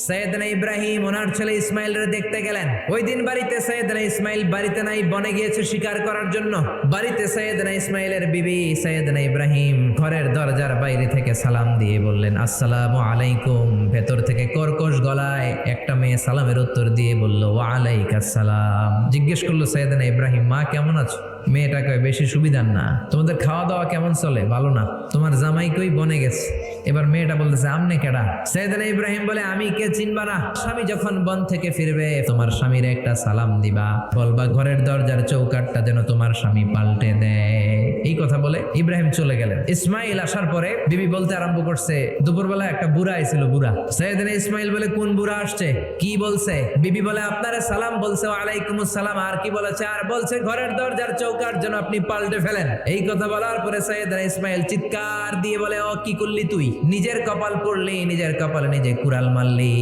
সৈয়দনা ইব্রাহিম ওনার ছেলে ইসমাইলের দেখতে গেলেন। ওই দিন বাড়িতে সৈয়দনা ইসমাইল বাড়িতে নাই, বনে গিয়েছে শিকার করার জন্য। বাড়িতে সৈয়দনা ইসমাইলের বিবি সৈয়দনা ইব্রাহিম ঘরের দরজার বাইরে থেকে সালাম দিয়ে বললেন, আসসালামু আলাইকুম। ভেতর থেকে কর্কশ গলায় একটা মেয়ে সালামের উত্তর দিয়ে বলল, ওয়া আলাইকাস সালাম। জিজ্ঞেস করলো সৈয়দনা ইব্রাহিম, মা কেমন আছো? মেয়েটা কয়, বেশি সুবিধার না। তোমাদের খাওয়া দাওয়া কেমন চলে? ভালো না। তোমার জামাই কই? বনে গেছে। এবার মেয়েটা বলতেছে, আমনে কেডা? সৈয়দনা ইব্রাহিম বলে, আমি কে চিনবা না? স্বামী যখন বন থেকে ফিরবে তোমার স্বামীর একটা সালাম দিবা, বলবা ঘরের দরজার চৌকাটটা যেন তোমার স্বামী পাল্টে দেয়। এই কথা বলে ইব্রাহিম চলে গেলেন। ইসমাইল আসার পরে বিবি বলতে আরম্ভ করছে, দুপুরবেলা একটা বুড়া আইছিল। বুড়া সৈয়দনা ইসমাইল বলে, কোন বুড়া আসছে? কি বলছে? বিবি বলে, আপনারে সালাম বলছে। ওয়ালাইকুমুস সালাম। আর কি বলেছে? আর বলছে ঘরের দরজার চৌকাট যেন আপনি পাল্টে ফেলেন। এই কথা বলার পরে সৈয়দনা ইসমাইল চিৎকার দিয়ে বলে, ও কি করলি তুই? নিজের কপাল পড়লি, নিজের কপালে নিজে কুড়াল মারলি।